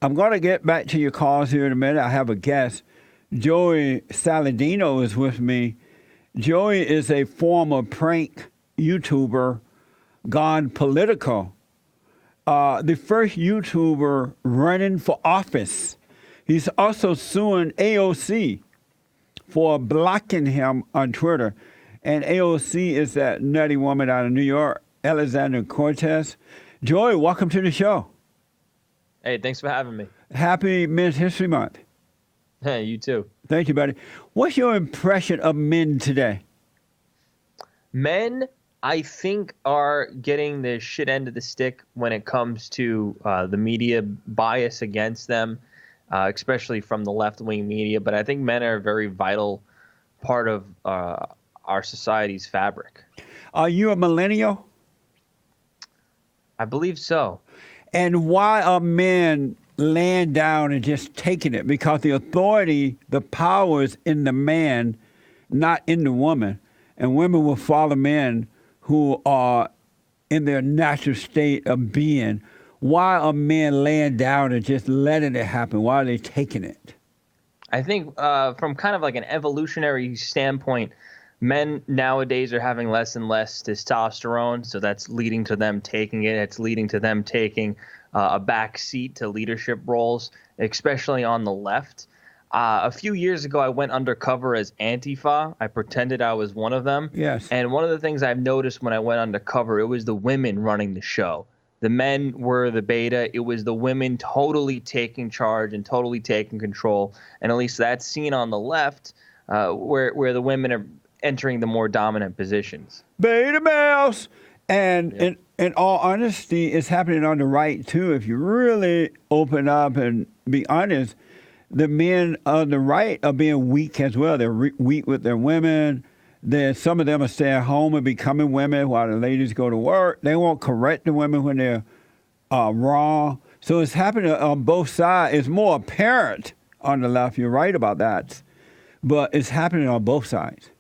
I'm going to get back to your calls here in a minute. I have a guest. Joey Saladino is with me. Joey is a former prank YouTuber gone political. The first YouTuber running for office. He's also suing AOC for blocking him on Twitter. And AOC is that nutty woman out of New York, Alexandria Cortez. Joey, welcome to the show. Hey, thanks for having me. Happy Men's History Month. Hey, you too. Thank you, buddy. What's your impression of men today? Men, I think, are getting the shit end of the stick when it comes to the media bias against them, especially from the left-wing media. But I think men are a very vital part of our society's fabric. Are you a millennial? I believe so. And why are men laying down and just taking it? Because the authority, the power is in the man, not in the woman. And women will follow men who are in their natural state of being. Why are men laying down and just letting it happen? Why are they taking it? I think from kind of like an evolutionary standpoint, men nowadays are having less and less testosterone, so that's leading to them taking it. It's leading to them taking a back seat to leadership roles, especially on the left. A few years ago, I went undercover as Antifa. I pretended I was one of them. Yes. And one of the things I've noticed when I went undercover, it was the women running the show. The men were the beta. It was the women totally taking charge and totally taking control. And at least that's seen on the left, where the women are entering the more dominant positions. Beta males. And in all honesty, it's happening on the right, too. If you really open up and be honest, the men on the right are being weak as well. They're weak with their women. Some of them are staying home and becoming women while the ladies go to work. They won't correct the women when they're wrong. So it's happening on both sides. It's more apparent on the left. You're right about that. But it's happening on both sides.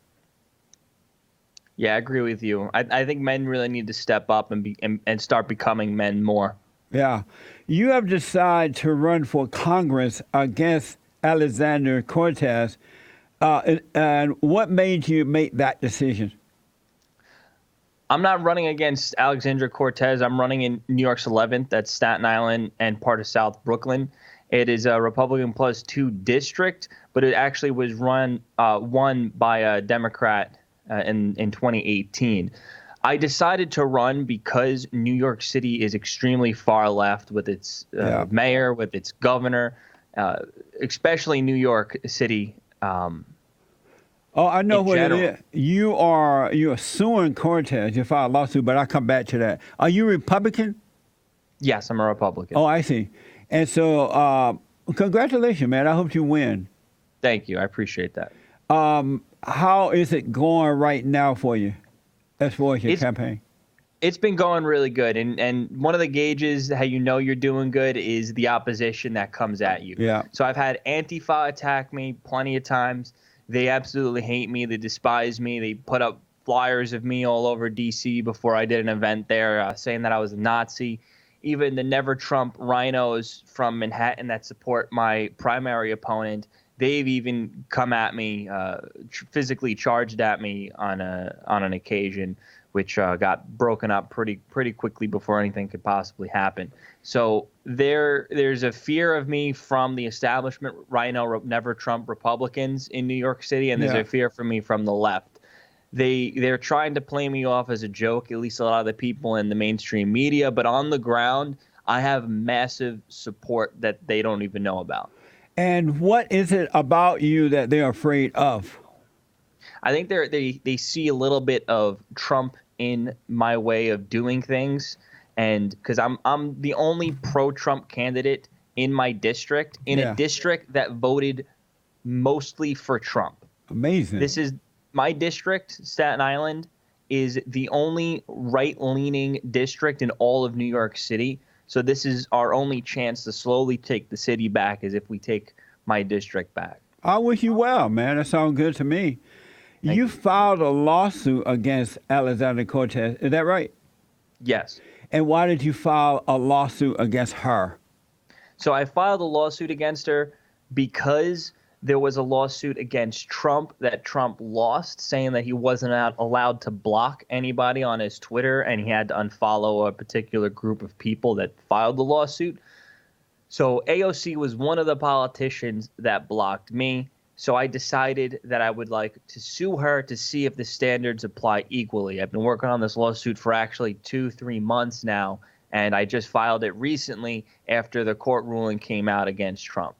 Yeah, I agree with you. I think men really need to step up and start becoming men more. Yeah. You have decided to run for Congress against Alexandria Cortez. And what made you make that decision? I'm not running against Alexandria Cortez. I'm running in New York's 11th. That's Staten Island and part of South Brooklyn. It is a Republican plus 2 district, but it actually was won by a Democrat in 2018. I decided to run because New York City is extremely far left with its mayor, with its governor, especially New York City. I know what it is. You're suing Cortez. You filed a lawsuit, but I'll come back to that. Are you Republican? Yes, I'm a Republican. Oh, I see. And so congratulations, man. I hope you win. Thank you. I appreciate that. How is it going right now for you as far as your campaign? It's been going really good. And one of the gauges how you know you're doing good is the opposition that comes at you. Yeah. So I've had Antifa attack me plenty of times. They absolutely hate me. They despise me. They put up flyers of me all over D.C. before I did an event there saying that I was a Nazi. Even the Never Trump rhinos from Manhattan that support my primary opponent, they've even come at me, physically charged at me on an occasion, which got broken up pretty quickly before anything could possibly happen. So there's a fear of me from the establishment rhino Never Trump Republicans in New York City, and there's a fear for me from the left. They're trying to play me off as a joke, at least a lot of the people in the mainstream media, but on the ground, I have massive support that they don't even know about. And what is it about you that they're afraid of? I think they see a little bit of Trump in my way of doing things, and because I'm the only pro-Trump candidate in my district, in a district that voted mostly for Trump. Amazing. This is my district, Staten Island, is the only right-leaning district in all of New York City. So this is our only chance to slowly take the city back, as if we take my district back. I wish you well, man. That sounds good to me. You filed a lawsuit against Alexandria Cortez. Is that right? Yes. And why did you file a lawsuit against her? So I filed a lawsuit against her because there was a lawsuit against Trump that Trump lost, saying that he wasn't allowed to block anybody on his Twitter, and he had to unfollow a particular group of people that filed the lawsuit. So AOC was one of the politicians that blocked me. So I decided that I would like to sue her to see if the standards apply equally. I've been working on this lawsuit for actually 2-3 months now, and I just filed it recently after the court ruling came out against Trump.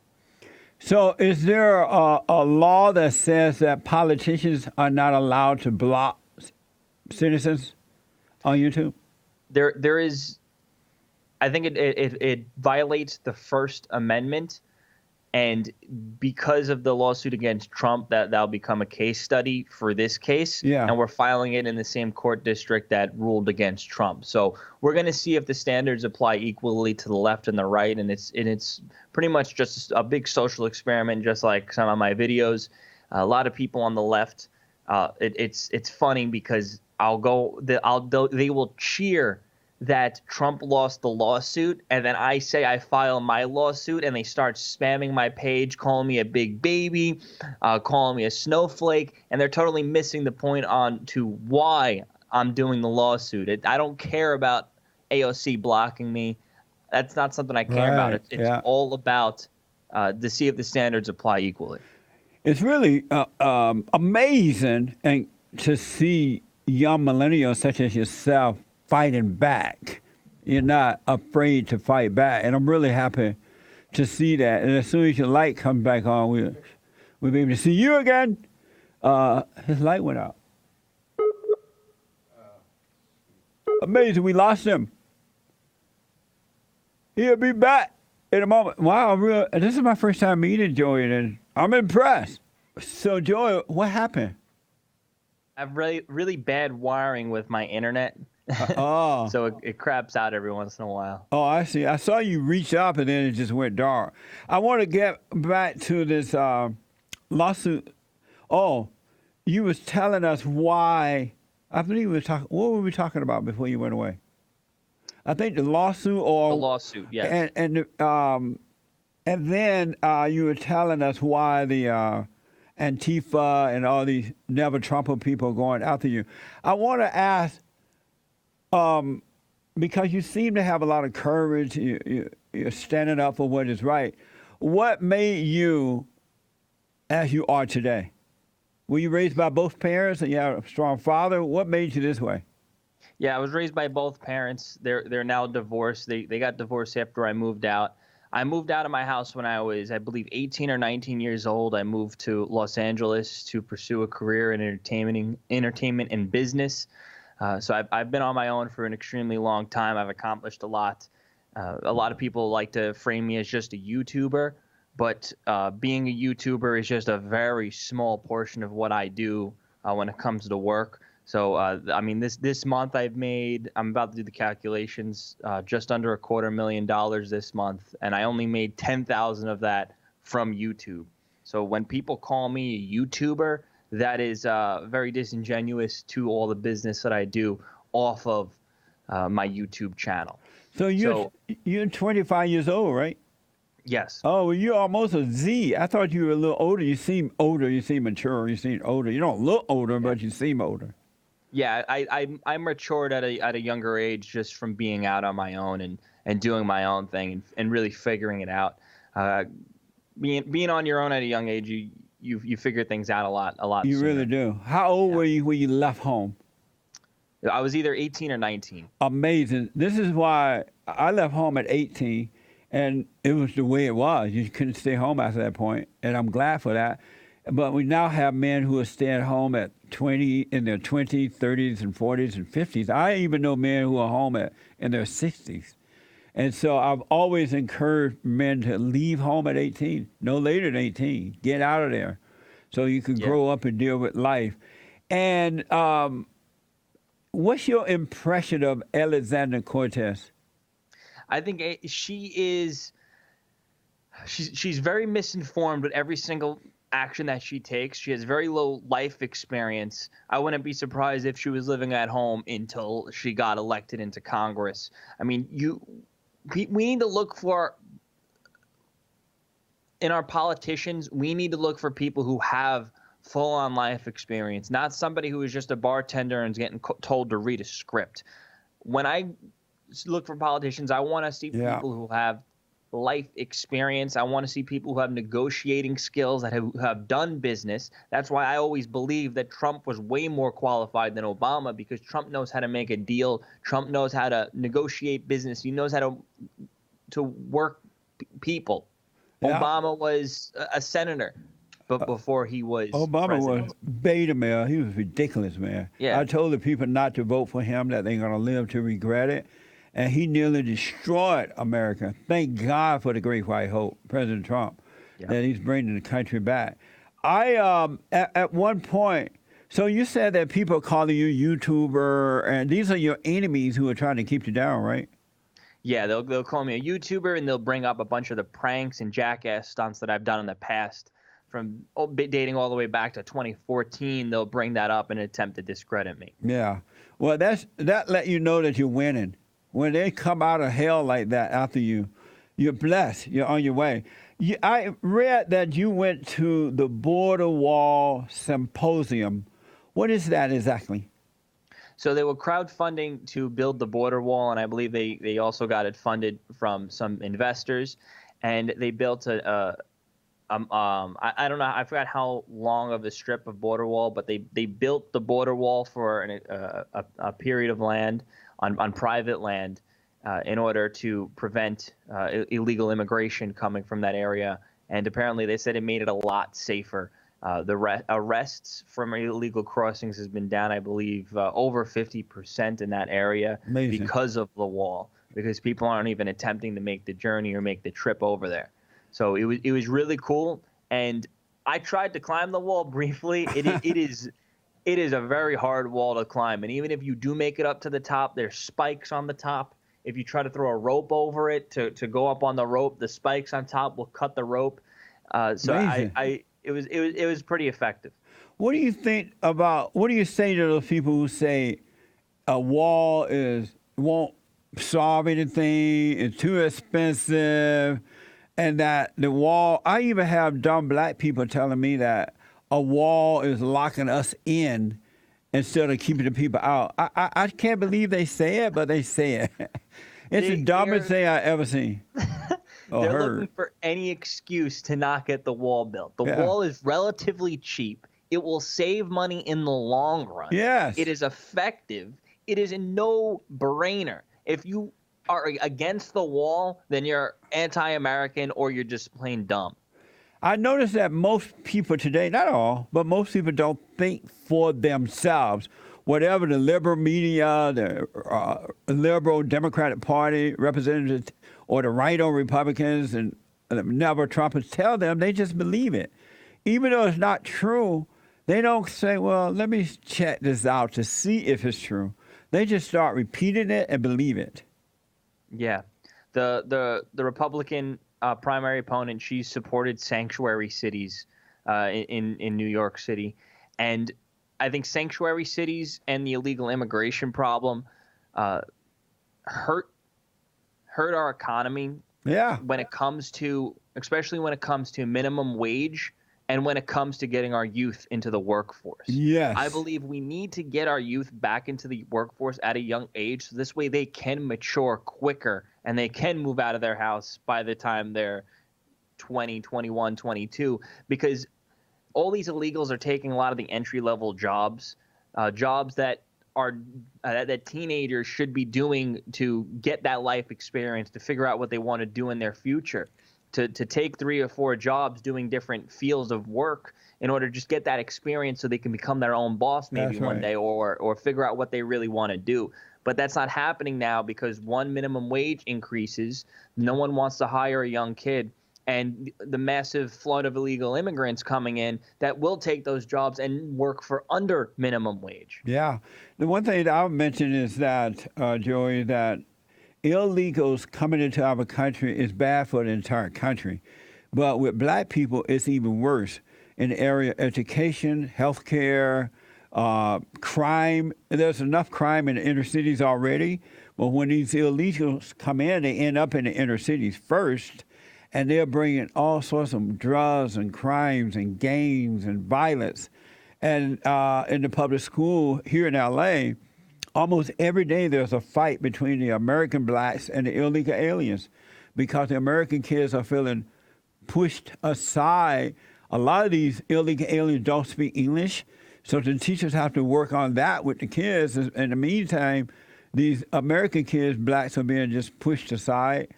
So is there a law that says that politicians are not allowed to block citizens on YouTube? There is, I think it violates the First Amendment, and because of the lawsuit against Trump, that'll become a case study for this case. Yeah. And we're filing it in the same court district that ruled against Trump. So we're going to see if the standards apply equally to the left and the right, and it's pretty much just a big social experiment, just like some of my videos. A lot of people on the left, it's funny because they will cheer that Trump lost the lawsuit, and then I say I file my lawsuit, and they start spamming my page, calling me a big baby, calling me a snowflake, and they're totally missing the point on to why I'm doing the lawsuit. I don't care about AOC blocking me. That's not something I care about. It's all about to see if the standards apply equally. It's really amazing and to see young millennials such as yourself fighting back. You're not afraid to fight back, and I'm really happy to see that. And as soon as your light comes back on, we'll be able to see you again. His light went out. Amazing, we lost him. He'll be back in a moment. Wow, this is my first time meeting Joey, and I'm impressed. So, Joey, what happened? I have really bad wiring with my internet. So it craps out every once in a while. Oh, I see. I saw you reach up and then it just went dark. I want to get back to this lawsuit. Oh, you was telling us why. I believe we were talking. What were we talking about before you went away? I think the lawsuit or the lawsuit, yes. And then you were telling us why the Antifa and all these Never Trumper people are going after you. I want to ask. Because you seem to have a lot of courage, you're standing up for what is right. What made you as you are today? Were you raised by both parents and you have a strong father? What made you this way? Yeah, I was raised by both parents. They're now divorced. They got divorced after I moved out. I moved out of my house when I was, I believe, 18 or 19 years old. I moved to Los Angeles to pursue a career in entertainment and business. So I've been on my own for an extremely long time. I've accomplished a lot. A lot of people like to frame me as just a YouTuber, but being a YouTuber is just a very small portion of what I do when it comes to work. So, I mean, this month I'm about to do the calculations, just under $250,000 this month, and I only made 10,000 of that from YouTube. So when people call me a YouTuber, that is very disingenuous to all the business that I do off of my YouTube channel. So you're 25 years old, right? Yes. Oh, well, you're almost a Z. I thought you were a little older. You seem older. You seem mature. You seem older. You don't look older, but you seem older. Yeah, I matured at a younger age just from being out on my own and doing my own thing and really figuring it out. Being on your own at a young age, you figure things out a lot. You sooner. really do. How old were you when you left home? I was either 18 or 19. Amazing. This is why I left home at 18, and it was the way it was. You couldn't stay home after that point, and I'm glad for that. But we now have men who are staying home at 20, in their 20s, 30s, and 40s, and 50s. I even know men who are home in their 60s. And so I've always encouraged men to leave home at 18, no later than 18. Get out of there so you can grow up and deal with life. And what's your impression of Alexandria Cortez? I think she's very misinformed with every single action that she takes. She has very low life experience. I wouldn't be surprised if she was living at home until she got elected into Congress. I mean, we need to look for in our politicians, we need to look for people who have full-on life experience, not somebody who is just a bartender and is getting told to read a script. When I look for politicians, I want to see Yeah. people who have life experience. I want to see people who have negotiating skills, that have done business. That's why I always believe that Trump was way more qualified than Obama, because Trump knows how to make a deal. Trump knows how to negotiate business. He knows how to work people. Yeah. Obama was a senator, but before he was Obama president. was beta male. He was ridiculous, man. Yeah. I told the people not to vote for him, that they're going to live to regret it. And he nearly destroyed America. Thank God for the great white hope, President Trump, that he's bringing the country back. At one point, so you said that people are calling you YouTuber, and these are your enemies who are trying to keep you down, right? Yeah, they'll call me a YouTuber, and they'll bring up a bunch of the pranks and jackass stunts that I've done in the past, from dating all the way back to 2014. They'll bring that up and attempt to discredit me. Yeah. Well, that let you know that you're winning. When they come out of hell like that after you, you're blessed. You're on your way. I read that you went to the Border Wall Symposium. What is that exactly? So they were crowdfunding to build the border wall, and I believe they also got it funded from some investors, and they built I don't know, I forgot how long of a strip of border wall, but they built the border wall for a period of land on private land in order to prevent illegal immigration coming from that area. And apparently they said it made it a lot safer. The arrests from illegal crossings has been down, I believe, over 50% in that area. Amazing. Because of the wall, because people aren't even attempting to make the journey or make the trip over there. So it was really cool. And I tried to climb the wall briefly. It is a very hard wall to climb. And even if you do make it up to the top, there's spikes on the top. If you try to throw a rope over it to go up on the rope, the spikes on top will cut the rope. So it was pretty effective. What do you think about, what do you say to those people who say a wall won't solve anything, it's too expensive, and that the wall, I even have dumb black people telling me that a wall is locking us in instead of keeping the people out. I can't believe they say it, but they say it. It's the dumbest thing I've ever seen. They're looking for any excuse to not get the wall built. The wall is relatively cheap. It will save money in the long run. Yes. It is effective. It is a no-brainer. If you are against the wall, then you're anti-American or you're just plain dumb. I noticed that most people today, not all, but most people don't think for themselves. Whatever the liberal media, the liberal Democratic Party representatives, or the right-on Republicans and never Trumpers tell them, they just believe it. Even though it's not true, they don't say, well, let me check this out to see if it's true. They just start repeating it and believe it. Yeah. The Republican primary opponent, she supported sanctuary cities in New York City. And I think sanctuary cities and the illegal immigration problem hurt our economy. Yeah. When it comes to, especially when it comes to minimum wage and when it comes to getting our youth into the workforce. Yes. I believe we need to get our youth back into the workforce at a young age, so this way they can mature quicker and they can move out of their house by the time they're 20, 21, 22, because all these illegals are taking a lot of the entry-level jobs, jobs that that teenagers should be doing to get that life experience, to figure out what they want to do in their future, to take 3 or 4 jobs doing different fields of work in order to just get that experience so they can become their own boss maybe one day, or figure out what they really want to do. But that's not happening now because, one, minimum wage increases. No one wants to hire a young kid. And the massive flood of illegal immigrants coming in that will take those jobs and work for under minimum wage. Yeah. The one thing that I'll mention is that, Joey, that illegals coming into our country is bad for the entire country. But with black people, it's even worse in the area of education, healthcare, crime. There's enough crime in the inner cities already. But when these illegals come in, they end up in the inner cities first. and they're bringing all sorts of drugs and crimes and gangs and violence. And in the public school here in LA, almost every day there's a fight between the American blacks and the illegal aliens because the American kids are feeling pushed aside. A lot of these illegal aliens don't speak English, so the teachers have to work on that with the kids. In the meantime, these American kids, blacks, are being just pushed aside.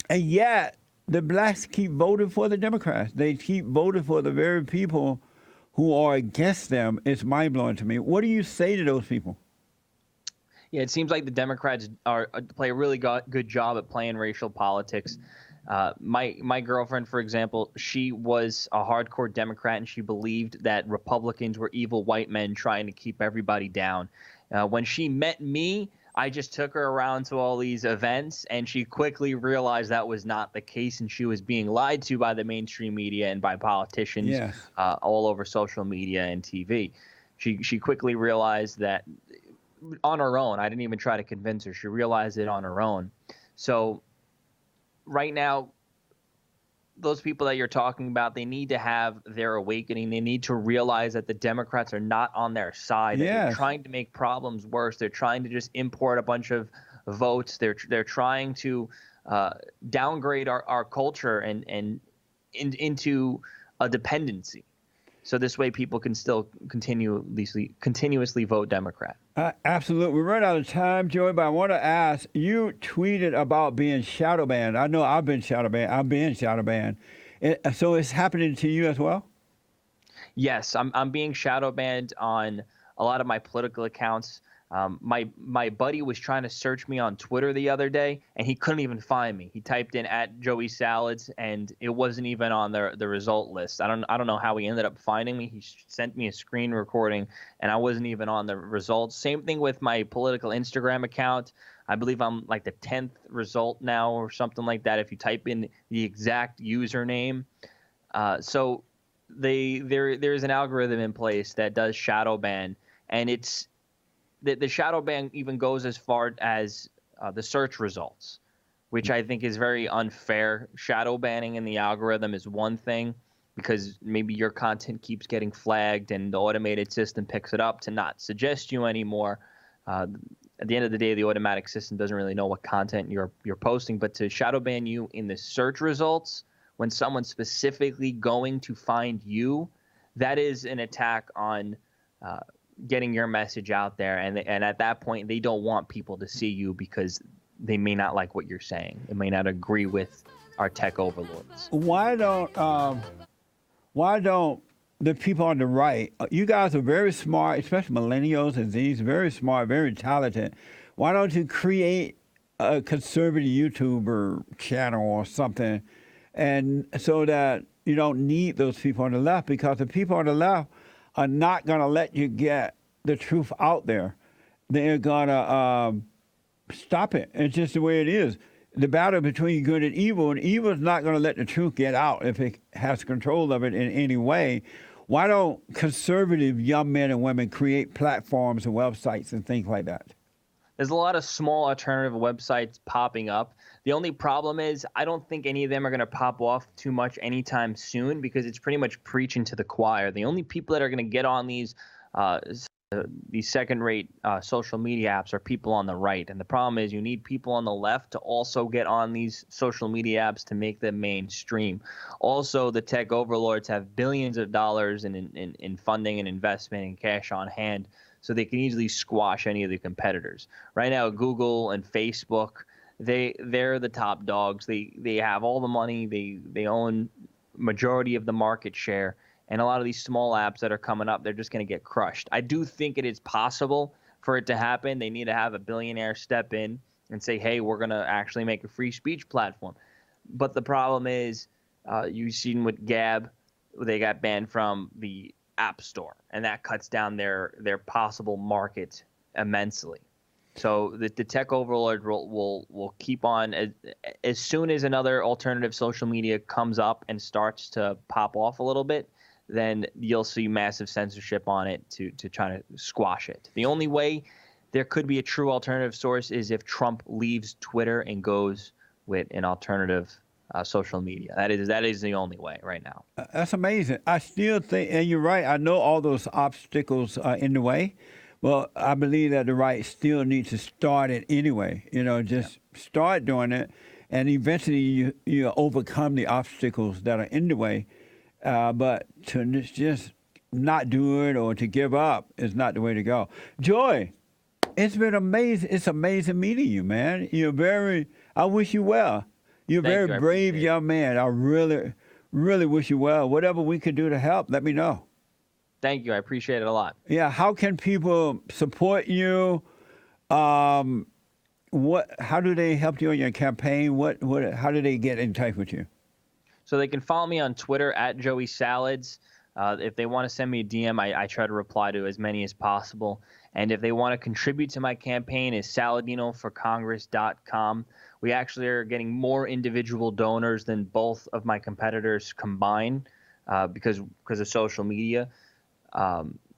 And yet, the blacks keep voting for the Democrats. They keep voting for the very people who are against them. It's mind-blowing to me. What do you say to those people? Yeah, it seems like the Democrats play a really good job at playing racial politics. My girlfriend, for example, she was a hardcore Democrat, and she believed that Republicans were evil white men trying to keep everybody down. When she met me, I just took her around to all these events, and she quickly realized that was not the case, and she was being lied to by the mainstream media and by politicians all over social media and TV. She quickly realized that on her own. I didn't even try to convince her. She realized it on her own. So right now, those people that you're talking about, they need to have their awakening. They need to realize that the Democrats are not on their side. Yes. They're trying to make problems worse. They're trying to just import a bunch of votes. They're trying to downgrade our culture and into a dependency. So this way people can still continuously vote Democrat. Absolutely. We run out of time, Joey, but I want to ask, you tweeted about being shadow banned. I know I've been shadow banned. I've been shadow banned. So it's happening to you as well? Yes, I'm being shadow banned on a lot of my political accounts. My buddy was trying to search me on Twitter the other day, and he couldn't even find me. He typed in @JoeySalads, and it wasn't even on the result list. I don't know how he ended up finding me. He sent me a screen recording, and I wasn't even on the results. Same thing with my political Instagram account. I believe I'm like the 10th result now or something like that if you type in the exact username. So there's an algorithm in place that does shadow ban, and it's the shadow ban even goes as far as the search results, which I think is very unfair. Shadow banning in the algorithm is one thing because maybe your content keeps getting flagged and the automated system picks it up to not suggest you anymore. At the end of the day, the automatic system doesn't really know what content you're posting, but to shadow ban you in the search results when someone's specifically going to find you, that is an attack on getting your message out there, and at that point they don't want people to see you because they may not like what you're saying. They may not agree with our tech overlords. Why don't the people on the right, you guys are very smart, especially millennials and Z's, very smart, very talented. Why don't you create a conservative YouTuber channel or something, and so that you don't need those people on the left, because the people on the left are not going to let you get the truth out there. They're going to stop it. It's just the way it is. The battle between good and evil is not going to let the truth get out if it has control of it in any way. Why don't conservative young men and women create platforms and websites and things like that? There's a lot of small alternative websites popping up. The only problem is I don't think any of them are going to pop off too much anytime soon because it's pretty much preaching to the choir. The only people that are going to get on these second-rate social media apps are people on the right. And the problem is you need people on the left to also get on these social media apps to make them mainstream. Also, the tech overlords have billions of dollars in funding and investment and cash on hand, so they can easily squash any of the competitors. Right now, Google and Facebook, they're the top dogs. They have all the money. They own majority of the market share. And a lot of these small apps that are coming up, they're just going to get crushed. I do think it is possible for it to happen. They need to have a billionaire step in and say, hey, we're going to actually make a free speech platform. But the problem is you've seen with Gab, they got banned from the App Store, and that cuts down their possible market immensely. So the tech overlord will keep on as soon as another alternative social media comes up and starts to pop off a little bit, then you'll see massive censorship on it to try to squash it. The only way there could be a true alternative source is if Trump leaves Twitter and goes with an alternative social media. That is the only way right now. That's amazing. I still think, and you're right, I know all those obstacles are in the way. Well, I believe that the right still needs to start it anyway. Just start doing it, and eventually you overcome the obstacles that are in the way. But to just not do it or to give up is not the way to go. Joy, it's been amazing. It's amazing meeting you, man. I wish you well. You're a Thank you. very I brave appreciate it. young man. I really, really wish you well. Whatever we could do to help, let me know. Thank you. I appreciate it a lot. Yeah, how can people support you? How do they help you in your campaign? How do they get in touch with you? So they can follow me on Twitter at Joey Salads. If they want to send me a DM, I try to reply to as many as possible. And if they want to contribute to my campaign, is saladinoforcongress.com. We actually are getting more individual donors than both of my competitors combined because of social media.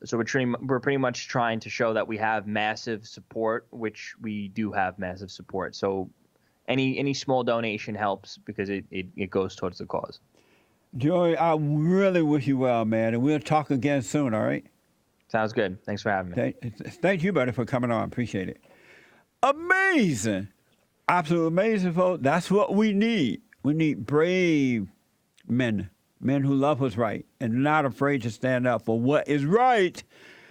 So we're pretty much trying to show that we have massive support, which we do have massive support. So any small donation helps because it goes towards the cause. Joey, I really wish you well, man, and we'll talk again soon, all right? Sounds good. Thanks for having me. Thank you, buddy, for coming on. Appreciate it. Amazing. Absolutely amazing, folks. That's what we need. We need brave men who love what's right and not afraid to stand up for what is right,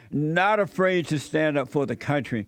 not afraid to stand up for the country.